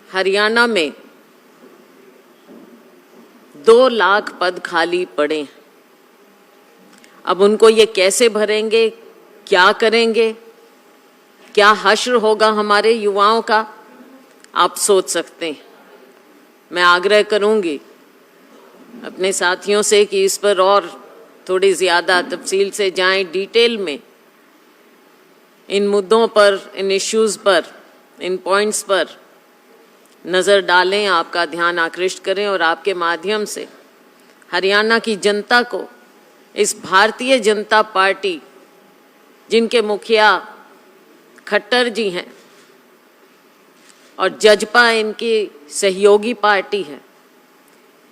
हरियाणा में 2 लाख पद खाली पड़े। अब उनको ये कैसे भरेंगे, क्या करेंगे, क्या हश्र होगा हमारे युवाओं का, आप सोच सकते हैं। मैं आग्रह करूंगी अपने साथियों से कि इस पर और थोड़ी ज़्यादा तफसील से जाएं, डिटेल में इन मुद्दों पर, इन इश्यूज़ पर, इन पॉइंट्स पर नज़र डालें, आपका ध्यान आकृष्ट करें और आपके माध्यम से हरियाणा की जनता को इस भारतीय जनता पार्टी, जिनके मुखिया खट्टर जी हैं और जजपा इनकी सहयोगी पार्टी है,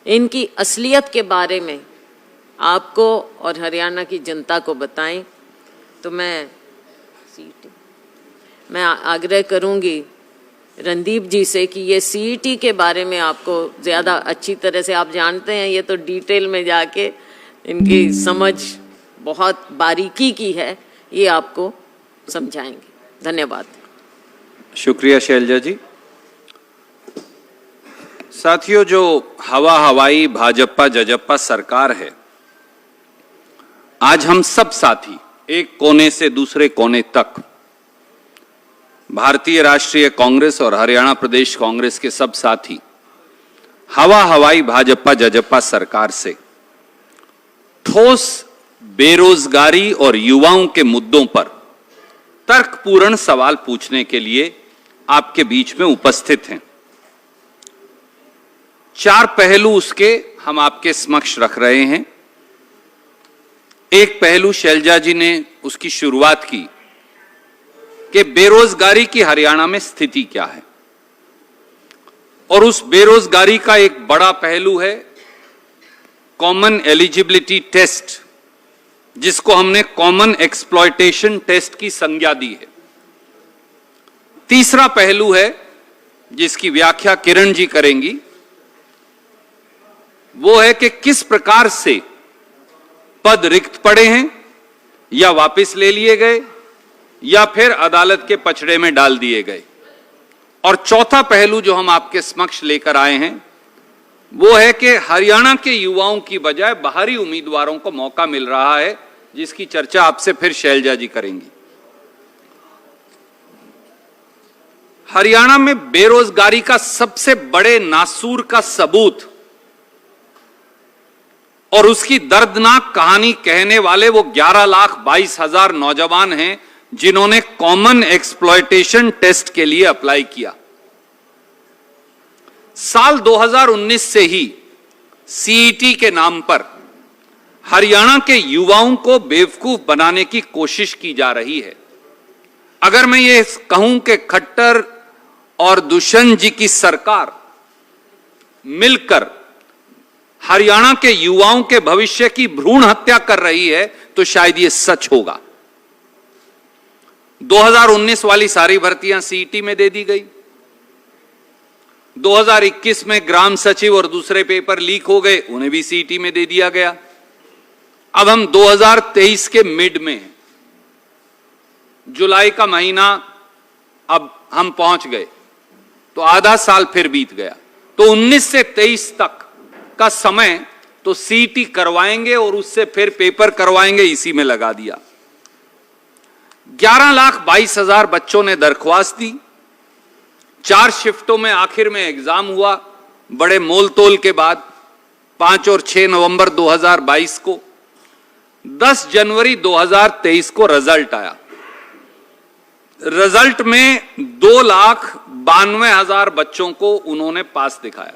इनकी असलियत के बारे में आपको और हरियाणा की जनता को बताएं। तो मैं आग्रह करूंगी रणदीप जी से कि ये सीईटी के बारे में आपको ज़्यादा अच्छी तरह से, आप जानते हैं ये तो डिटेल में जाके इनकी समझ बहुत बारीकी की है, ये आपको समझाएंगे। धन्यवाद। शुक्रिया शैलजा जी। साथियों, जो हवाई भाजपा जजप्पा सरकार है, आज हम सब साथी एक कोने से दूसरे कोने तक भारतीय राष्ट्रीय कांग्रेस और हरियाणा प्रदेश कांग्रेस के सब साथी हवाई भाजपा जजप्पा सरकार से ठोस बेरोजगारी और युवाओं के मुद्दों पर तर्कपूर्ण सवाल पूछने के लिए आपके बीच में उपस्थित हैं। 4 पहलू उसके हम आपके समक्ष रख रहे हैं। एक पहलू शैलजा जी ने उसकी शुरुआत की कि बेरोजगारी की हरियाणा में स्थिति क्या है, और उस बेरोजगारी का एक बड़ा पहलू है कॉमन एलिजिबिलिटी टेस्ट, जिसको हमने कॉमन एक्सप्लॉयटेशन टेस्ट की संज्ञा दी है। तीसरा पहलू है जिसकी व्याख्या किरण जी करेंगी, वो है कि किस प्रकार से पद रिक्त पड़े हैं या वापस ले लिए गए या फिर अदालत के पचड़े में डाल दिए गए। और चौथा पहलू जो हम आपके समक्ष लेकर आए हैं वो है कि हरियाणा के युवाओं की बजाय बाहरी उम्मीदवारों को मौका मिल रहा है, जिसकी चर्चा आपसे फिर शैलजा जी करेंगी। हरियाणा में बेरोजगारी का सबसे बड़े नासूर का सबूत और उसकी दर्दनाक कहानी कहने वाले वो 11,22,000 नौजवान हैं जिन्होंने कॉमन एक्सप्लॉयटेशन टेस्ट के लिए अप्लाई किया। साल 2019 से ही सीईटी के नाम पर हरियाणा के युवाओं को बेवकूफ बनाने की कोशिश की जा रही है। अगर मैं ये कहूं कि खट्टर और दुष्यंत जी की सरकार मिलकर हरियाणा के युवाओं के भविष्य की भ्रूण हत्या कर रही है तो शायद ये सच होगा। 2019 वाली सारी भर्तियां सीईटी में दे दी गई। 2021 में ग्राम सचिव और दूसरे पेपर लीक हो गए, उन्हें भी सीईटी में दे दिया गया। अब हम 2023 के मिड में हैं, जुलाई का महीना अब हम पहुंच गए, तो आधा साल फिर बीत गया। तो 19 से 23 तक का समय तो सीईटी करवाएंगे और उससे फिर पेपर करवाएंगे, इसी में लगा दिया। 11,22,000 बच्चों ने दरख्वास्त दी। 4 शिफ्टों में आखिर में एग्जाम हुआ, बड़े मोल तोल के बाद 5 और 6 नवंबर 2022 को। 10 जनवरी 2023 को रिजल्ट आया। रिजल्ट में 2,92,000 बच्चों को उन्होंने पास दिखाया।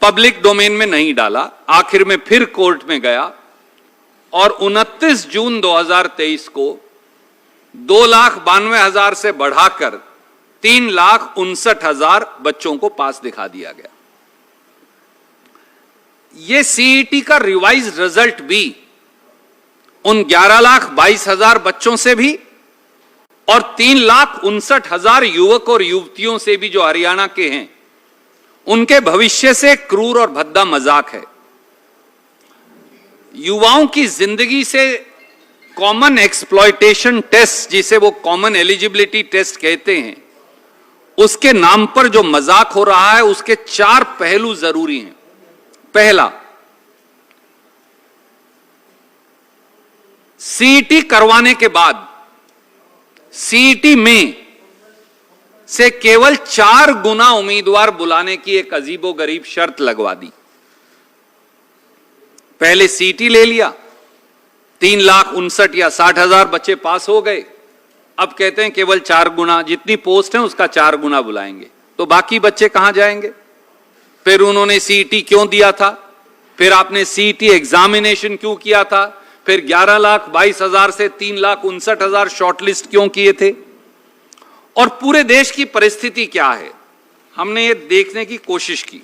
पब्लिक डोमेन में नहीं डाला, आखिर में फिर कोर्ट में गया और 29 जून 2023 को 2,92,000 से बढ़ाकर 3,59,000 बच्चों को पास दिखा दिया गया। यह सीईटी का रिवाइज रिजल्ट भी उन 11,22,000 बच्चों से भी और 3,59,000 युवक और युवतियों से भी जो हरियाणा के हैं, उनके भविष्य से क्रूर और भद्दा मजाक है। युवाओं की जिंदगी से कॉमन एक्सप्लॉयटेशन टेस्ट, जिसे वो कॉमन एलिजिबिलिटी टेस्ट कहते हैं, उसके नाम पर जो मजाक हो रहा है उसके 4 पहलू जरूरी हैं। पहला, सीईटी करवाने के बाद सीईटी में से केवल 4 गुना उम्मीदवार बुलाने की एक अजीबोगरीब शर्त लगवा दी। पहले सीईटी ले लिया, 3,59,000 या 60,000 बच्चे पास हो गए। अब कहते हैं केवल 4 गुना, जितनी पोस्ट है उसका 4 गुना बुलाएंगे, तो बाकी बच्चे कहां जाएंगे? फिर उन्होंने सीईटी क्यों दिया था? फिर आपने सीईटी एग्जामिनेशन क्यों किया था? फिर 11,22,000 से 3,59,000 शॉर्टलिस्ट क्यों किए थे? और पूरे देश की परिस्थिति क्या है, हमने ये देखने की कोशिश की।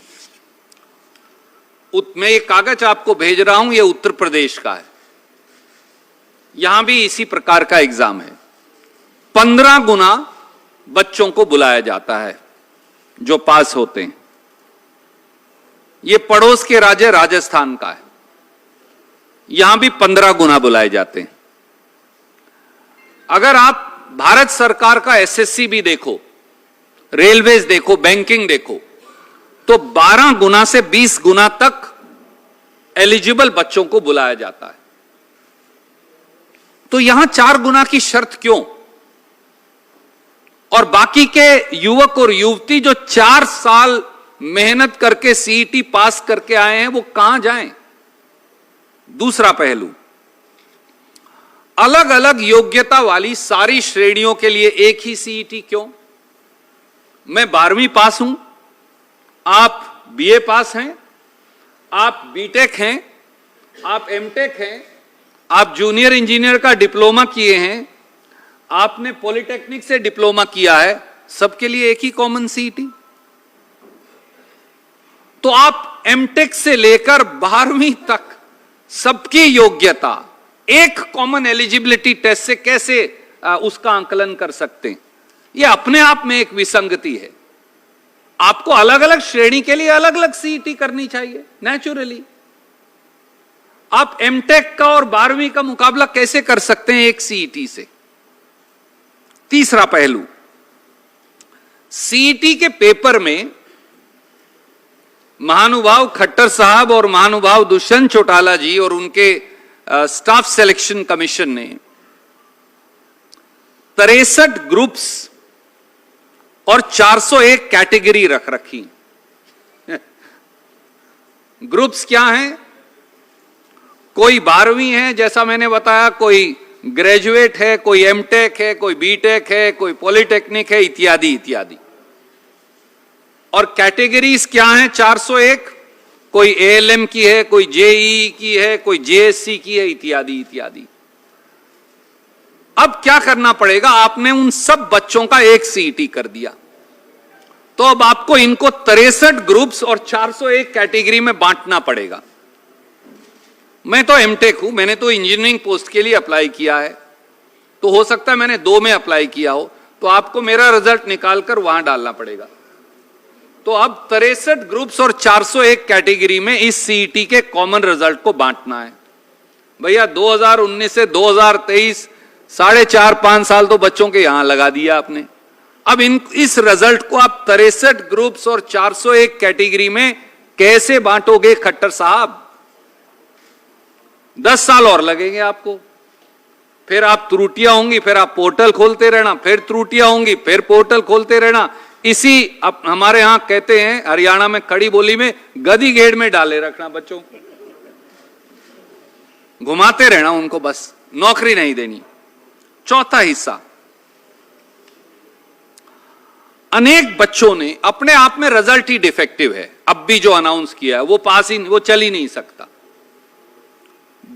मैं ये कागज आपको भेज रहा हूं, ये उत्तर प्रदेश का है। यहां भी इसी प्रकार का एग्जाम है। 15 गुना बच्चों को बुलाया जाता है जो पास होते हैं। ये पड़ोस के राज्य राजस्थान का है, यहां भी 15 गुना बुलाए जाते हैं। अगर आप भारत सरकार का एसएससी भी देखो, रेलवेज देखो, बैंकिंग देखो, तो 12 गुना से 20 गुना तक एलिजिबल बच्चों को बुलाया जाता है। तो यहां 4 गुना की शर्त क्यों? और बाकी के युवक और युवती जो 4 साल मेहनत करके सीईटी पास करके आए हैं, वो कहां जाएं? दूसरा पहलू, अलग अलग योग्यता वाली सारी श्रेणियों के लिए एक ही सीईटी क्यों? मैं 12वीं पास हूं, आप बीए पास हैं, आप बीटेक हैं, आप एमटेक हैं, आप जूनियर इंजीनियर का डिप्लोमा किए हैं, आपने पॉलिटेक्निक से डिप्लोमा किया है, सबके लिए एक ही कॉमन सीईटी। तो आप एमटेक से लेकर 12वीं तक सबकी योग्यता एक कॉमन एलिजिबिलिटी टेस्ट से कैसे उसका आंकलन कर सकते हैं? यह अपने आप में एक विसंगति है। आपको अलग अलग श्रेणी के लिए अलग अलग सीईटी करनी चाहिए नेचुरली। आप एमटेक का और 12वीं का मुकाबला कैसे कर सकते हैं एक सीईटी से? तीसरा पहलू, सीईटी के पेपर में महानुभाव खट्टर साहब और महानुभाव दुष्यंत चौटाला जी और उनके स्टाफ सिलेक्शन कमीशन ने 63 ग्रुप्स और 401 कैटेगरी रख रखी। ग्रुप्स क्या हैं? कोई 12वीं है जैसा मैंने बताया, कोई ग्रेजुएट है, कोई एमटेक है, कोई बीटेक है, कोई पॉलिटेक्निक है, इत्यादि इत्यादि। और कैटेगरीज क्या हैं? 401, कोई एएलएम की है, कोई जेईई की है, कोई जेएससी की है, इत्यादि इत्यादि। अब क्या करना पड़ेगा? आपने उन सब बच्चों का एक सीईटी कर दिया, तो अब आपको इनको 63 ग्रुप्स और 401 कैटेगरी में बांटना पड़ेगा। मैं तो एमटेक हूं, मैंने तो इंजीनियरिंग पोस्ट के लिए अप्लाई किया है, तो हो सकता है मैंने 2 में अप्लाई किया हो, तो आपको मेरा रिजल्ट निकालकर वहां डालना पड़ेगा। तो अब 63 ग्रुप्स और 401 कैटेगरी में इस सीईटी के कॉमन रिजल्ट को बांटना है। भैया 2019 से 2023 4.5 साल तो बच्चों के यहां लगा दिया आपने। अब इस रिजल्ट को आप 63 ग्रुप्स और 401 कैटेगरी में कैसे बांटोगे खट्टर साहब? 10 साल और लगेंगे आपको। फिर आप त्रुटियां होंगी, फिर आप पोर्टल खोलते रहना, फिर त्रुटियां होंगी, फिर पोर्टल खोलते रहना। इसी हमारे यहां कहते हैं हरियाणा में खड़ी बोली में, गधी गेड़ में डाले रखना बच्चों को, घुमाते रहना उनको, बस नौकरी नहीं देनी। चौथा हिस्सा, अनेक बच्चों ने अपने आप में रिजल्ट ही डिफेक्टिव है, अब भी जो अनाउंस किया है वो पास ही, वो चल ही नहीं सकता।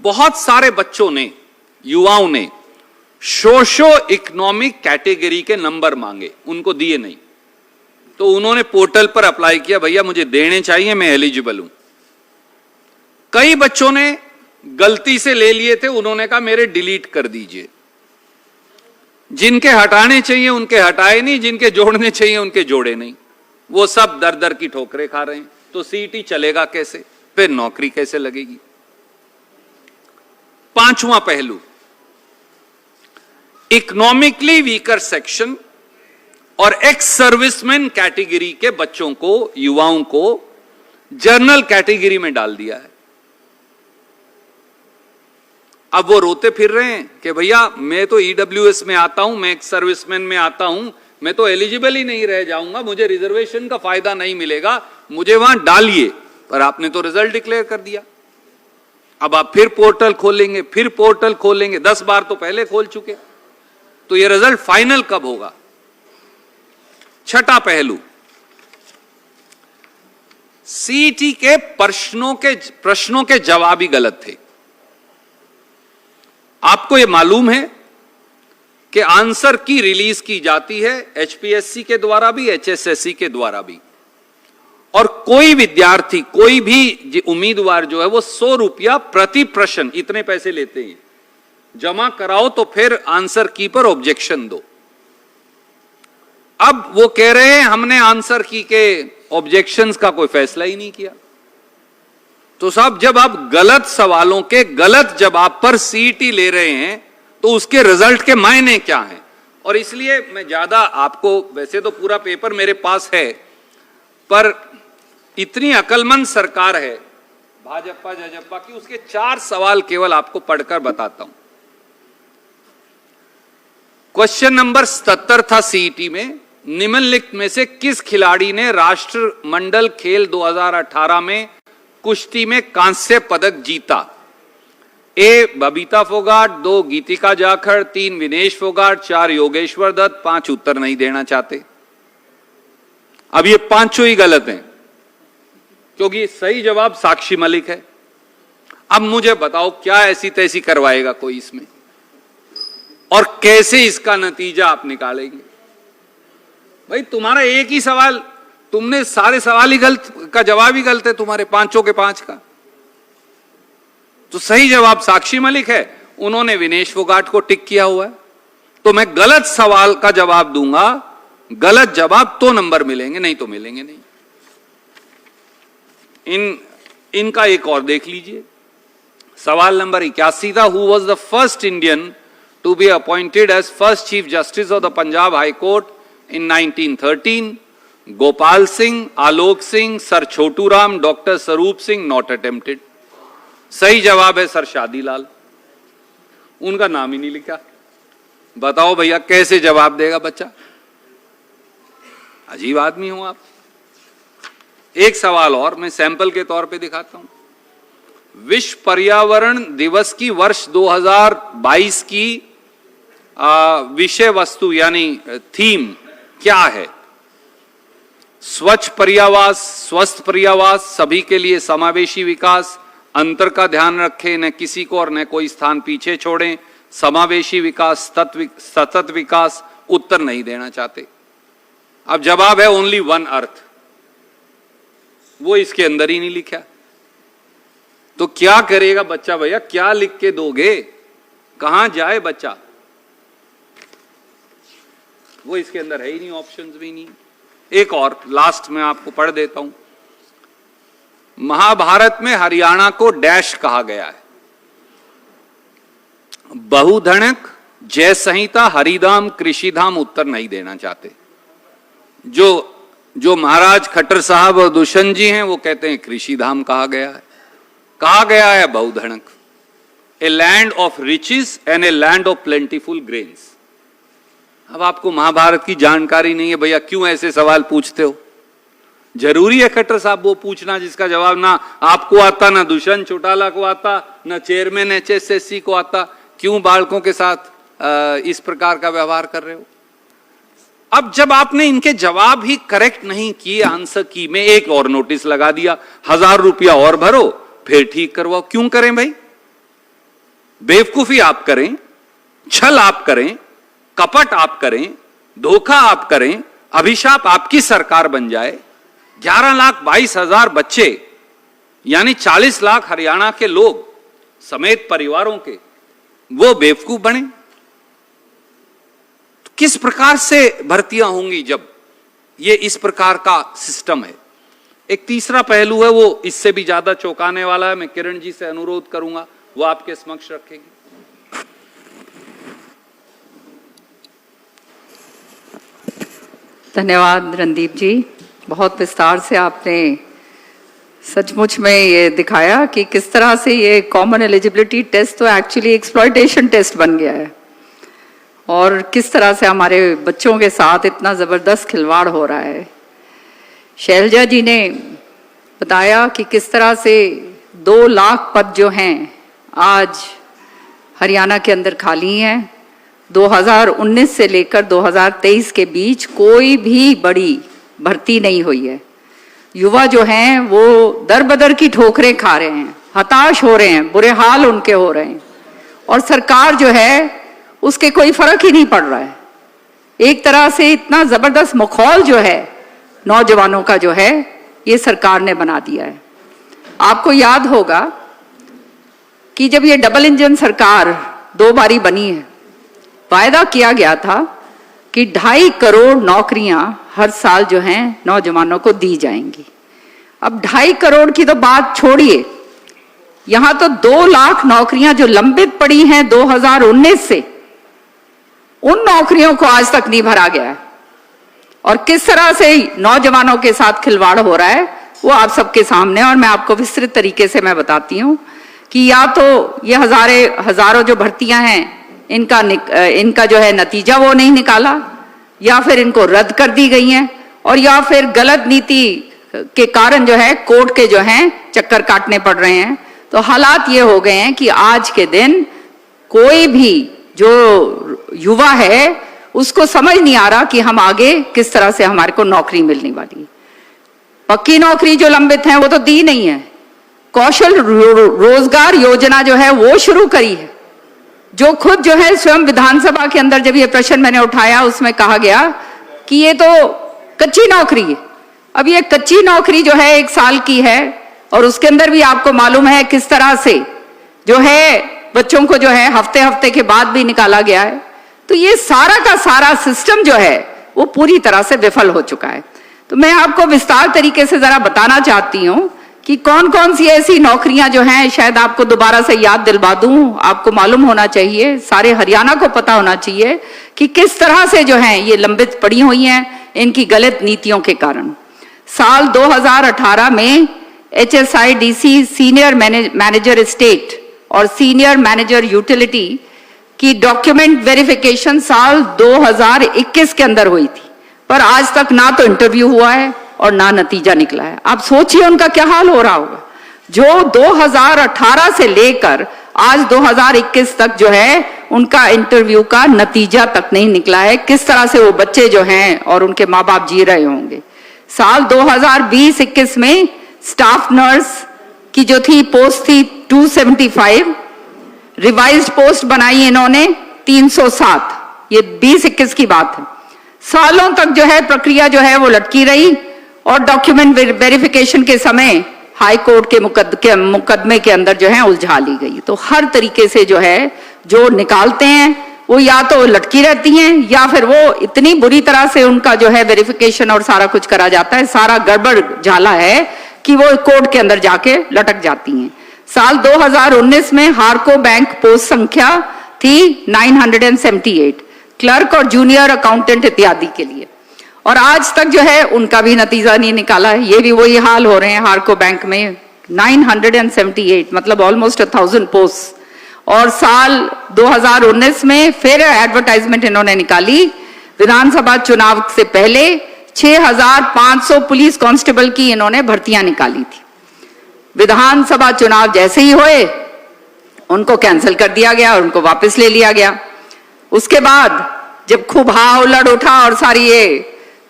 बहुत सारे बच्चों ने, युवाओं ने सोशो इकोनॉमिक कैटेगरी के नंबर मांगे, उनको दिए नहीं, तो उन्होंने पोर्टल पर अप्लाई किया, भैया मुझे देने चाहिए, मैं एलिजिबल हूं। कई बच्चों ने गलती से ले लिए थे, उन्होंने कहा मेरे डिलीट कर दीजिए। जिनके हटाने चाहिए उनके हटाए नहीं, जिनके जोड़ने चाहिए उनके जोड़े नहीं। वो सब दर दर की ठोकरें खा रहे हैं। तो सीईटी चलेगा कैसे? फिर नौकरी कैसे लगेगी? पांचवां पहलू, इकोनॉमिकली वीकर सेक्शन और एक्स सर्विसमैन कैटेगरी के बच्चों को, युवाओं को जनरल कैटेगरी में डाल दिया है। अब वो रोते फिर रहे हैं कि भैया मैं तो ईडब्ल्यूएस में आता हूं, मैं एक्स सर्विसमैन में आता हूं, मैं तो एलिजिबल ही नहीं रह जाऊंगा, मुझे रिजर्वेशन का फायदा नहीं मिलेगा, मुझे वहां डालिए। पर आपने तो रिजल्ट डिक्लेयर कर दिया। अब आप फिर पोर्टल खोलेंगे, फिर पोर्टल खोलेंगे, 10 बार तो पहले खोल चुके। तो ये रिजल्ट फाइनल कब होगा? छठा पहलू, सीईटी के प्रश्नों के जवाब ही गलत थे। आपको यह मालूम है कि आंसर की रिलीज की जाती है एचपीएससी के द्वारा भी, एचएसएससी के द्वारा भी, और कोई विद्यार्थी, कोई भी उम्मीदवार जो है वो 100 रुपया प्रति प्रश्न, इतने पैसे लेते हैं, जमा कराओ तो फिर आंसर की पर ऑब्जेक्शन दो। अब वो कह रहे हैं हमने आंसर की के ऑब्जेक्शंस का कोई फैसला ही नहीं किया। तो साहब, जब आप गलत सवालों के गलत जवाब पर सीईटी ले रहे हैं तो उसके रिजल्ट के मायने क्या हैं? और इसलिए मैं ज्यादा आपको, वैसे तो पूरा पेपर मेरे पास है, पर इतनी अकलमंद सरकार है भाजपा जजपा की, उसके 4 सवाल केवल आपको पढ़कर बताता हूं। क्वेश्चन नंबर 77 था सीईटी में, निम्नलिखित में से किस खिलाड़ी ने राष्ट्रमंडल खेल 2018 में कुश्ती में कांस्य पदक जीता? ए बबीता फोगाट, 2 गीतिका जाखड़, 3 विनेश फोगाट, 4 योगेश्वर दत्त, 5 उत्तर नहीं देना चाहते। अब ये 5 ही गलत हैं क्योंकि सही जवाब साक्षी मलिक है। अब मुझे बताओ क्या ऐसी तैसी करवाएगा कोई इसमें, और कैसे इसका नतीजा आप निकालेंगे? भाई तुम्हारा एक ही सवाल, तुमने सारे सवाल ही गलत का जवाब ही गलत है तुम्हारे, 5 के 5 का। तो सही जवाब साक्षी मलिक है, उन्होंने विनेश फोगाट को टिक किया हुआ है। तो मैं गलत सवाल का जवाब दूंगा, गलत जवाब तो नंबर मिलेंगे, नहीं तो मिलेंगे नहीं। इनका एक और देख लीजिए। सवाल नंबर 81 था, who was the first Indian to be appointed as first chief justice of the Punjab high court in 1913? Gopal Singh, Alok Singh, sir Chhotu Ram, doctor Swaroop Singh, not attempted. सही जवाब है सर शादीलाल, उनका नाम ही नहीं लिखा। बताओ भैया कैसे जवाब देगा बच्चा? अजीब आदमी हो आप। एक सवाल और मैं सैंपल के तौर पे दिखाता हूं। विश्व पर्यावरण दिवस की वर्ष 2022 की विषय वस्तु यानी थीम क्या है? स्वच्छ पर्यावास, स्वस्थ पर्यावास, सभी के लिए समावेशी विकास, अंतर का ध्यान रखें, न किसी को और न कोई स्थान पीछे छोड़ें, समावेशी विकास, सतत विकास। उत्तर नहीं देना चाहते। अब जवाब है ओनली वन अर्थ, वो इसके अंदर ही नहीं लिखा। तो क्या करेगा बच्चा भैया? क्या लिख के दोगे? कहां जाए बच्चा? वो इसके अंदर है ही नहीं, ऑप्शंस भी नहीं। एक और लास्ट में आपको पढ़ देता हूं। महाभारत में हरियाणा को डैश कहा गया है? बहुधनक, जय संहिता, हरिधाम, कृषिधाम। उत्तर नहीं देना चाहते। जो महाराज खट्टर साहब और दुष्यंत जी हैं वो कहते हैं कृषिधाम कहा गया है। कहा गया है Bahudhanaka, a land of riches and a land of plentiful grains. अब आपको महाभारत की जानकारी नहीं है भैया, क्यों ऐसे सवाल पूछते हो? जरूरी है खट्टर साहब वो पूछना जिसका जवाब ना आपको आता, ना दुष्यंत चौटाला को आता, ना चेयरमैन एचएसएससी को आता। क्यों बालकों के साथ इस प्रकार का व्यवहार कर रहे हो? अब जब आपने इनके जवाब ही करेक्ट नहीं किए आंसर की में, एक और नोटिस लगा दिया, 1000 रुपया और भरो फिर ठीक करवाओ। क्यों करें भाई? बेवकूफी आप करें, छल आप करें, कपट आप करें, धोखा आप करें, अभिशाप आपकी सरकार बन जाए। 11,22,000 बच्चे यानी 40 लाख हरियाणा के लोग समेत परिवारों के वो बेवकूफ बने। तो किस प्रकार से भर्तियां होंगी जब ये इस प्रकार का सिस्टम है? एक तीसरा पहलू है, वो इससे भी ज्यादा चौंकाने वाला है। मैं किरण जी से अनुरोध करूंगा वो आपके समक्ष रखेंगे। धन्यवाद रणदीप जी, बहुत विस्तार से आपने सचमुच में ये दिखाया कि किस तरह से ये कॉमन एलिजिबिलिटी टेस्ट तो एक्चुअली एक्सप्लॉयटेशन टेस्ट बन गया है और किस तरह से हमारे बच्चों के साथ इतना ज़बरदस्त खिलवाड़ हो रहा है। शैलजा जी ने बताया कि किस तरह से 2 लाख पद जो हैं आज हरियाणा के अंदर खाली हैं। 2019 से लेकर 2023 के बीच कोई भी बड़ी भर्ती नहीं हुई है। युवा जो हैं वो दर बदर की ठोकरें खा रहे हैं, हताश हो रहे हैं, बुरे हाल उनके हो रहे हैं और सरकार जो है उसके कोई फर्क ही नहीं पड़ रहा है। एक तरह से इतना जबरदस्त माहौल जो है नौजवानों का जो है ये सरकार ने बना दिया है। आपको याद होगा कि जब ये डबल इंजन सरकार 2 बारी बनी है, वायदा किया गया था कि 2.5 करोड़ नौकरियां हर साल जो हैं नौजवानों को दी जाएंगी। अब 2.5 करोड़ की तो बात छोड़िए, यहां तो 2 लाख नौकरियां जो लंबित पड़ी हैं 2019 से, उन नौकरियों को आज तक नहीं भरा गया है। और किस तरह से नौजवानों के साथ खिलवाड़ हो रहा है वो आप सबके सामने, और मैं आपको विस्तृत तरीके से मैं बताती हूं कि या तो ये हजारों जो भर्तियां हैं इनका जो है नतीजा वो नहीं निकाला, या फिर इनको रद्द कर दी गई हैं, और या फिर गलत नीति के कारण जो है कोर्ट के जो हैं चक्कर काटने पड़ रहे हैं। तो हालात ये हो गए हैं कि आज के दिन कोई भी जो युवा है उसको समझ नहीं आ रहा कि हम आगे किस तरह से हमारे को नौकरी मिलने वाली है। पक्की नौकरी जो लंबित है वो तो दी नहीं है। कौशल रोजगार योजना जो है वो शुरू करी है, जो खुद जो है स्वयं विधानसभा के अंदर जब ये प्रश्न मैंने उठाया उसमें कहा गया कि ये तो कच्ची नौकरी है। अब ये कच्ची नौकरी जो है 1 साल की है और उसके अंदर भी आपको मालूम है किस तरह से जो है बच्चों को जो है हफ्ते हफ्ते के बाद भी निकाला गया है। तो ये सारा का सारा सिस्टम जो है वो पूरी तरह से विफल हो चुका है। तो मैं आपको विस्तार तरीके से जरा बताना चाहती हूं कि कौन कौन सी ऐसी नौकरियां जो हैं, शायद आपको दोबारा से याद दिलवा दूं, आपको मालूम होना चाहिए, सारे हरियाणा को पता होना चाहिए कि किस तरह से जो है ये लंबित पड़ी हुई हैं इनकी गलत नीतियों के कारण। साल 2018 में HSIDC सीनियर मैनेजर स्टेट और सीनियर मैनेजर यूटिलिटी की डॉक्यूमेंट वेरिफिकेशन साल 2021 के अंदर हुई थी, पर आज तक ना तो इंटरव्यू हुआ है और ना नतीजा निकला है। आप सोचिए उनका क्या हाल हो रहा होगा, जो 2018 से लेकर आज 2021 तक जो है उनका इंटरव्यू का नतीजा तक नहीं निकला है। किस तरह से वो बच्चे जो हैं और उनके माँ बाप जी रहे होंगे। साल 2020-21 में स्टाफ नर्स की जो थी पोस्ट थी 275, रिवाइज्ड पोस्ट बनाई इन्होंने 307। ये 20-21 की बात है। सालों तक जो है प्रक्रिया जो है वो लटकी रही और डॉक्यूमेंट वेरिफिकेशन के समय हाई कोर्ट के मुकदमे के अंदर जो है उलझा ली गई। तो हर तरीके से जो है जो निकालते हैं वो या तो लटकी रहती हैं या फिर वो इतनी बुरी तरह से उनका जो है वेरिफिकेशन और सारा कुछ करा जाता है, सारा गड़बड़ झाला है कि वो कोर्ट के अंदर जाके लटक जाती हैं। साल 2019 में हार्को बैंक पोस्ट संख्या थी 978 क्लर्क और जूनियर अकाउंटेंट इत्यादि के लिए, और आज तक जो है उनका भी नतीजा नहीं निकाला है। ये भी वही हाल हो रहे हैं हार्को बैंक में 978, मतलब ऑलमोस्ट 1000 पोस्ट। और साल 2019 में फिर एडवर्टाइजमेंट इन्होंने निकाली, विधानसभा चुनाव से पहले 6500 पुलिस कांस्टेबल की इन्होंने भर्तियां निकाली थी। विधानसभा चुनाव जैसे ही हुए उनको कैंसिल कर दिया गया और उनको वापस ले लिया गया। उसके बाद जब खूब हाहुल्लड़ उठा और सारी ये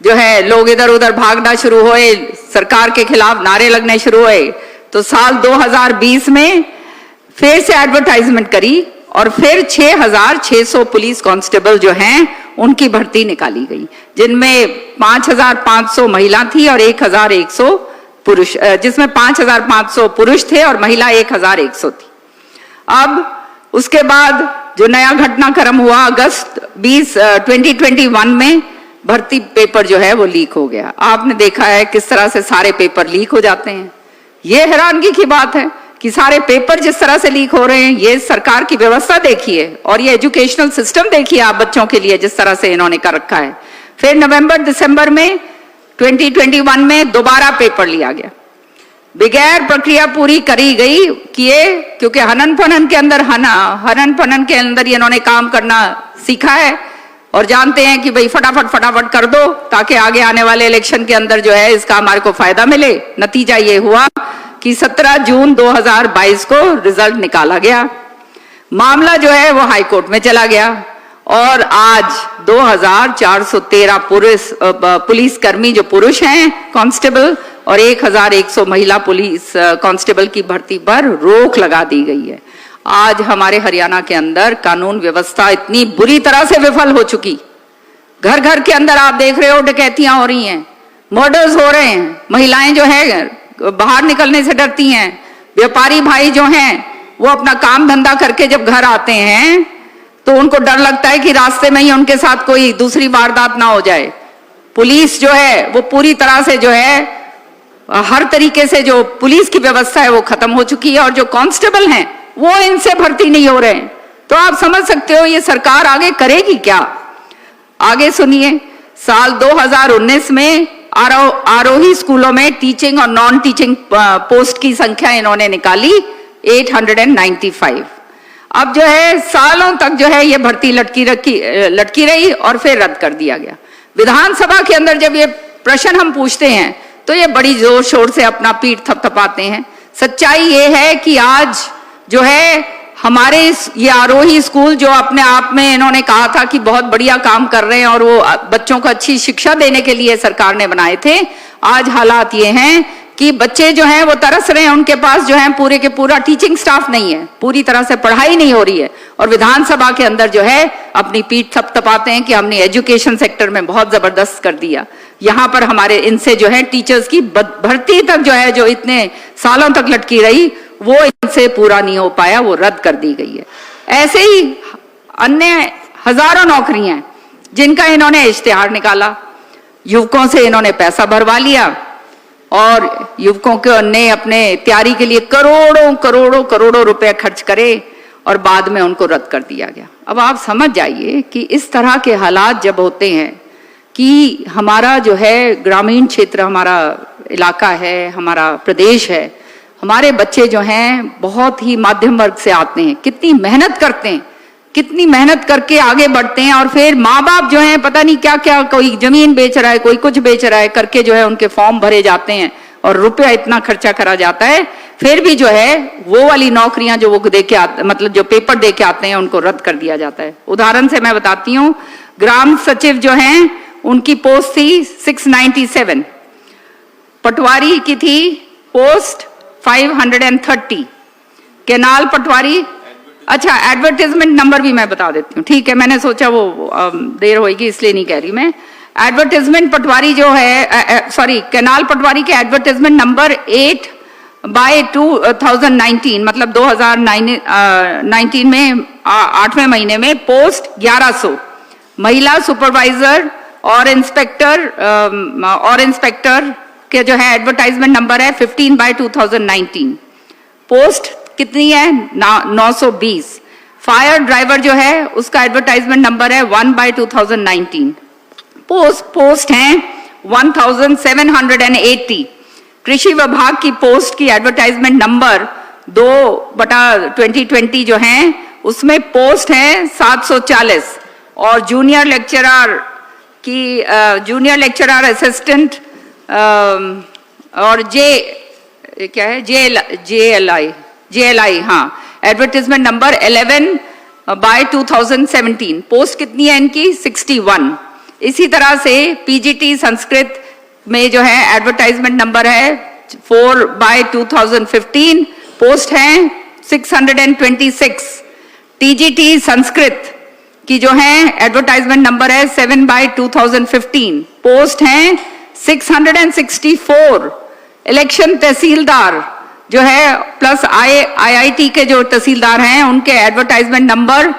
जो है लोग इधर उधर भागना शुरू हुए, सरकार के खिलाफ नारे लगने शुरू हुए, तो साल 2020 में फिर से एडवर्टाइजमेंट करी और फिर 6600 पुलिस कांस्टेबल जो हैं उनकी भर्ती निकाली गई, जिनमें 5500 महिला थी और 1100 पुरुष, जिसमें 5500 पुरुष थे और महिला 1100 थी। अब उसके बाद जो नया घटनाक्रम हुआ अगस्त 2021 में भर्ती पेपर जो है वो लीक हो गया। आपने देखा है किस तरह से सारे पेपर लीक हो जाते हैं। ये हैरानगी की बात है कि सारे पेपर जिस तरह से लीक हो रहे हैं, ये सरकार की व्यवस्था देखिए और ये एजुकेशनल सिस्टम देखिए आप बच्चों के लिए जिस तरह से इन्होंने कर रखा है। फिर नवंबर दिसंबर में 2021 में दोबारा पेपर लिया गया, बगैर प्रक्रिया पूरी करी गई किए, क्योंकि हनन फनन के अंदर इन्होंने काम करना सीखा है और जानते हैं कि भाई फटाफट कर दो ताकि आगे आने वाले इलेक्शन के अंदर जो है इसका हमारे को फायदा मिले। नतीजा ये हुआ कि 17 जून 2022 को रिजल्ट निकाला गया, मामला जो है वो हाई कोर्ट में चला गया और आज 2413 पुलिस कर्मी जो पुरुष हैं कांस्टेबल और 1100 महिला पुलिस कांस्टेबल की भर्ती पर रोक लगा दी गई है। आज हमारे हरियाणा के अंदर कानून व्यवस्था इतनी बुरी तरह से विफल हो चुकी, घर घर के अंदर आप देख रहे हो डकैतियां हो रही हैं, मर्डर्स हो रहे हैं, महिलाएं जो है बाहर निकलने से डरती हैं, व्यापारी भाई जो हैं वो अपना काम धंधा करके जब घर आते हैं तो उनको डर लगता है कि रास्ते में ही उनके साथ कोई दूसरी वारदात ना हो जाए। पुलिस जो है वो पूरी तरह से जो है हर तरीके से जो पुलिस की व्यवस्था है वो खत्म हो चुकी है और जो कांस्टेबल हैं वो इनसे भर्ती नहीं हो रहे हैं। तो आप समझ सकते हो ये सरकार आगे करेगी क्या। आगे सुनिए, साल 2019 में आरोही स्कूलों में टीचिंग और नॉन टीचिंग पोस्ट की संख्या इन्होंने निकाली 895। अब जो है सालों तक जो है ये भर्ती लटकी रही और फिर रद्द कर दिया गया। विधानसभा के अंदर जब ये प्रश्न हम पूछते हैं तो ये बड़ी जोर शोर से अपना पीठ थपथपाते हैं। सच्चाई ये है कि आज जो है हमारे ये आरोही स्कूल जो अपने आप में इन्होंने कहा था कि बहुत बढ़िया काम कर रहे हैं और वो बच्चों को अच्छी शिक्षा देने के लिए सरकार ने बनाए थे, आज हालात ये हैं कि बच्चे जो हैं वो तरस रहे हैं, उनके पास जो है पूरे के पूरा टीचिंग स्टाफ नहीं है, पूरी तरह से पढ़ाई नहीं हो रही है और विधानसभा के अंदर जो है अपनी पीठ थपथपाते हैं कि हमने एजुकेशन सेक्टर में बहुत जबरदस्त कर दिया। यहाँ पर हमारे इनसे जो है टीचर्स की भर्ती तक जो है जो इतने सालों तक लटकी रही वो इनसे पूरा नहीं हो पाया, वो रद्द कर दी गई है। ऐसे ही अन्य हजारों नौकरियां हैं जिनका इन्होंने इश्तिहार निकाला, युवकों से इन्होंने पैसा भरवा लिया और युवकों को ने अपने तैयारी के लिए करोड़ों रुपए खर्च करे और बाद में उनको रद्द कर दिया गया। अब आप समझ जाइए कि इस तरह के हालात जब होते हैं कि हमारा जो है ग्रामीण क्षेत्र, हमारा इलाका है, हमारा प्रदेश है, हमारे बच्चे जो हैं बहुत ही मध्यम वर्ग से आते हैं, कितनी मेहनत करते हैं, कितनी मेहनत करके आगे बढ़ते हैं और फिर माँ बाप जो हैं पता नहीं क्या क्या, कोई जमीन बेच रहा है, कोई कुछ बेच रहा है करके जो है उनके फॉर्म भरे जाते हैं और रुपया इतना खर्चा करा जाता है, फिर भी जो है वो वाली नौकरियां जो वो दे के मतलब जो पेपर दे के आते हैं उनको रद्द कर दिया जाता है। उदाहरण से मैं बताती हूँ, ग्राम सचिव जो हैं उनकी पोस्ट थी 697, पटवारी की थी पोस्ट 530, केनाल पटवारी, अच्छा एडवर्टाइजमेंट नंबर भी मैं बता देती हूँ, ठीक है, मैंने सोचा वो देर होगी इसलिए नहीं कह रही मैं। एडवर्टाइजमेंट पटवारी जो है सॉरी केनाल पटवारी के एडवर्टाइजमेंट नंबर 8/2019 मतलब 2019 में 8वें महीने में पोस्ट 1100, महिला सुपरवाइजर और इंस्पेक्टर के जो है एडवर्टाइजमेंट नंबर है 15/2019, पोस्ट कितनी है 920। फायर ड्राइवर जो है उसका एडवर्टाइजमेंट नंबर है 1/2019, पोस्ट हैं 1780। कृषि विभाग की पोस्ट की एडवर्टाइजमेंट नंबर 2/2020 जो है उसमें पोस्ट है 740 और जूनियर लेक्चरर असिस्टेंट और JLI हाँ एडवर्टाइजमेंट नंबर 11/2017, पोस्ट कितनी है इनकी 61। इसी तरह से PGT संस्कृत में जो है एडवर्टाइजमेंट नंबर है 4/2015, पोस्ट है 626। TGT संस्कृत की जो है एडवर्टाइजमेंट नंबर है 7/2015, पोस्ट है 664। इलेक्शन तहसीलदार जो है प्लस IIT के जो तहसीलदार हैं उनके एडवर्टाइजमेंट नंबर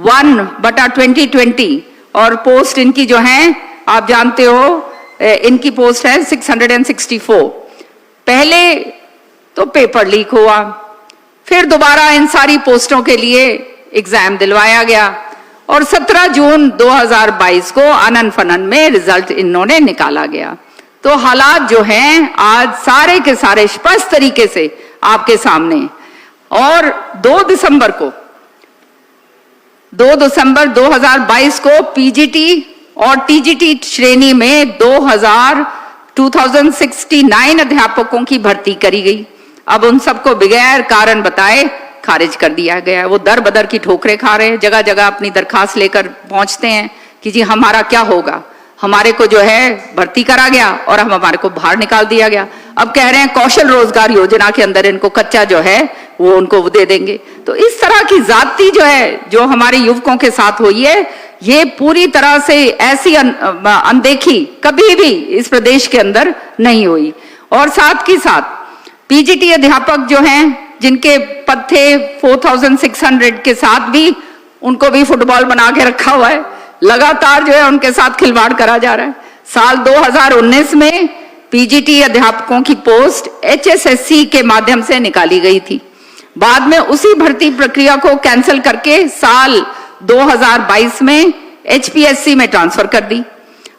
1/2020 और पोस्ट इनकी जो है आप जानते हो इनकी पोस्ट है 664। पहले तो पेपर लीक हुआ, फिर दोबारा इन सारी पोस्टों के लिए एग्जाम दिलवाया गया और 17 जून 2022 को आनन फनन में रिजल्ट इन्होंने निकाला गया। तो हालात जो हैं आज सारे के सारे स्पष्ट तरीके से आपके सामने। और 2 दिसंबर 2022 को पीजीटी और टीजीटी श्रेणी में 2069 अध्यापकों की भर्ती करी गई। अब उन सबको बगैर कारण बताए खारिज कर दिया गया है। वो दर बदर की ठोकरें खा रहे हैं, जगह जगह अपनी दरखास्त लेकर पहुंचते हैं कि जी हमारा क्या होगा, हमारे को जो है भर्ती करा गया और हमारे को बाहर निकाल दिया गया। अब कह रहे हैं कौशल रोजगार योजना के अंदर इनको कच्चा जो है वो उनको दे देंगे। तो इस तरह की जाति जो है जो हमारे युवकों के साथ हुई है, ये पूरी तरह से ऐसी अनदेखी कभी भी इस प्रदेश के अंदर नहीं हुई। और साथ ही साथ पीजीटी अध्यापक जो हैं जिनके पद थे 4600 के साथ भी उनको भी फुटबॉल बना के रखा हुआ है। लगातार जो है उनके साथ खिलवाड़ करा जा रहा है। साल 2019 में पीजीटी अध्यापकों की पोस्ट एचएसएससी के माध्यम से निकाली गई थी। बाद में उसी भर्ती प्रक्रिया को कैंसिल करके साल 2022 में एचपीएससी में ट्रांसफर कर दी।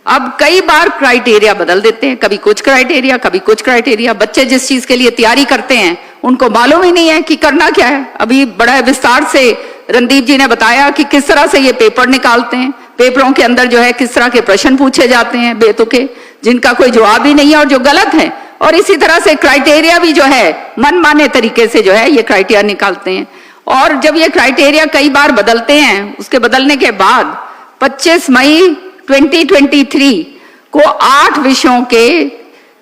अब कई बार क्राइटेरिया बदल देते हैं, कभी कुछ क्राइटेरिया कभी कुछ क्राइटेरिया। बच्चे जिस चीज के लिए तैयारी करते हैं उनको मालूम ही नहीं है कि करना क्या है। अभी बड़ा विस्तार से रणदीप जी ने बताया कि किस तरह से ये पेपर निकालते हैं, पेपरों के अंदर जो है किस तरह के प्रश्न पूछे जाते हैं बेतुके, जिनका कोई जवाब ही नहीं है और जो गलत है। और इसी तरह से क्राइटेरिया भी जो है मनमाने तरीके से जो है ये क्राइटेरिया निकालते हैं। और जब ये क्राइटेरिया कई बार बदलते हैं, उसके बदलने के बाद 25 मई 2023 को 8 विषयों के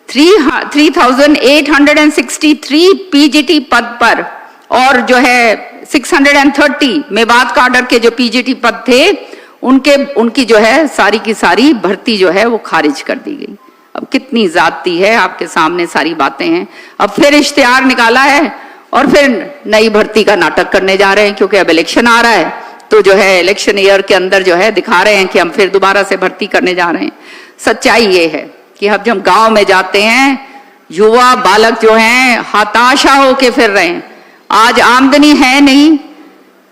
3863 पीजीटी पद पर और जो है 630 मेवात काडर के जो पीजीटी पद थे उनकी जो है सारी की सारी भर्ती जो है वो खारिज कर दी गई। अब कितनी जाती है, आपके सामने सारी बातें हैं। अब फिर इश्तिहार निकाला है और फिर नई भर्ती का नाटक करने जा रहे हैं, क्योंकि अब इलेक्शन आ रहा है तो जो है इलेक्शन ईयर के अंदर जो है दिखा रहे हैं कि हम फिर दोबारा से भर्ती करने जा रहे हैं। सच्चाई ये है कि अब जब गांव में जाते हैं युवा बालक जो हैं हताशा होके फिर रहे हैं। आज आमदनी है नहीं,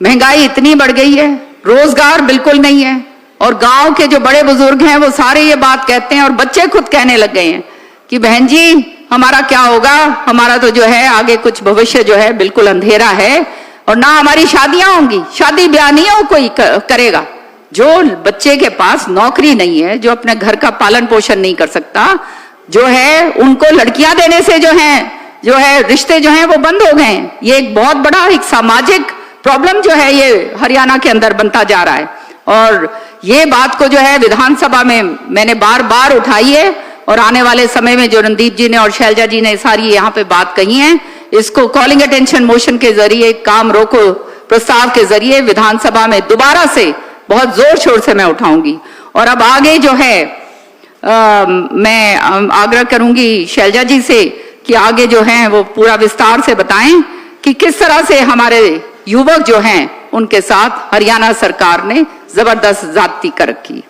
महंगाई इतनी बढ़ गई है, रोजगार बिल्कुल नहीं है। और गांव के जो बड़े बुजुर्ग हैं वो सारे ये बात कहते हैं और बच्चे खुद कहने लग गए हैं कि बहन जी हमारा क्या होगा, हमारा तो जो है आगे कुछ भविष्य जो है बिल्कुल अंधेरा है और ना हमारी शादियां होंगी, शादी ब्याह नहीं हो कोई करेगा। जो बच्चे के पास नौकरी नहीं है, जो अपने घर का पालन पोषण नहीं कर सकता, जो है उनको लड़कियां देने से जो है रिश्ते जो हैं वो बंद हो गए। ये एक बहुत बड़ा एक सामाजिक प्रॉब्लम जो है ये हरियाणा के अंदर बनता जा रहा है। और ये बात को जो है विधानसभा में मैंने बार बार उठाई है और आने वाले समय में जो रणदीप जी ने और शैलजा जी ने सारी यहाँ पे बात कही है, इसको कॉलिंग अटेंशन मोशन के जरिए, काम रोको प्रस्ताव के जरिए विधानसभा में दोबारा से बहुत जोर शोर से मैं उठाऊंगी। और अब आगे जो है मैं आग्रह करूंगी शैलजा जी से कि आगे जो हैं वो पूरा विस्तार से बताएं कि किस तरह से हमारे युवक जो हैं उनके साथ हरियाणा सरकार ने जबरदस्त जाति कर रखी।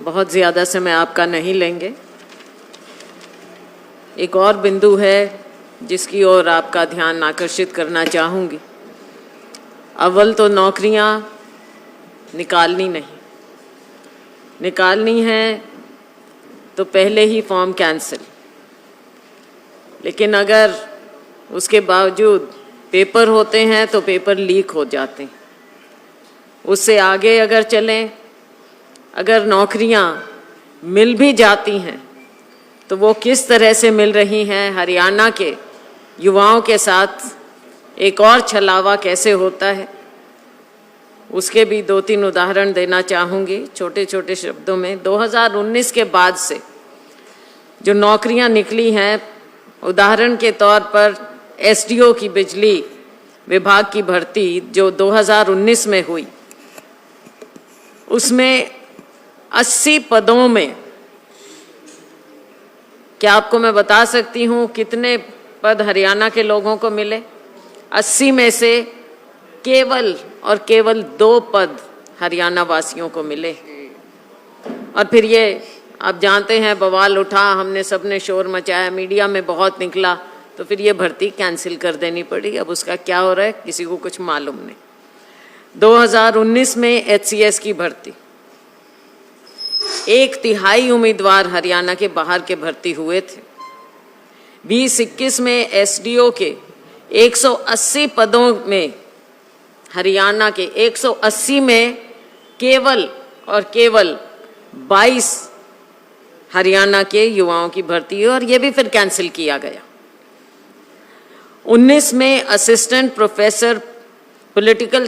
बहुत ज्यादा समय आपका नहीं लेंगे। एक और बिंदु है जिसकी ओर आपका ध्यान आकर्षित करना चाहूंगी। अव्वल तो नौकरियां निकालनी है तो पहले ही फॉर्म कैंसिल, लेकिन अगर उसके बावजूद पेपर होते हैं तो पेपर लीक हो जाते हैं। उससे आगे अगर चलें, अगर नौकरियां मिल भी जाती हैं तो वो किस तरह से मिल रही हैं, हरियाणा के युवाओं के साथ एक और छलावा कैसे होता है, उसके भी 2-3 उदाहरण देना चाहूँगी छोटे छोटे शब्दों में। 2019 के बाद से जो नौकरियां निकली हैं, उदाहरण के तौर पर एसडीओ की बिजली विभाग की भर्ती जो 2019 में हुई, उसमें 80 पदों में, क्या आपको मैं बता सकती हूँ कितने पद हरियाणा के लोगों को मिले? 80 में से केवल और केवल 2 पद हरियाणा वासियों को मिले। और फिर ये आप जानते हैं बवाल उठा, हमने सबने शोर मचाया, मीडिया में बहुत निकला तो फिर ये भर्ती कैंसिल कर देनी पड़ी। अब उसका क्या हो रहा है किसी को कुछ मालूम नहीं। 2019 में एचसीएस की भर्ती, 1/3 उम्मीदवार हरियाणा के बाहर के भर्ती हुए थे। 2021 में एसडीओ के 180 पदों में, हरियाणा के 180 में केवल और केवल 22 हरियाणा के युवाओं की भर्ती हुई और ये भी फिर कैंसिल किया गया। 19 में असिस्टेंट प्रोफेसर पॉलिटिकल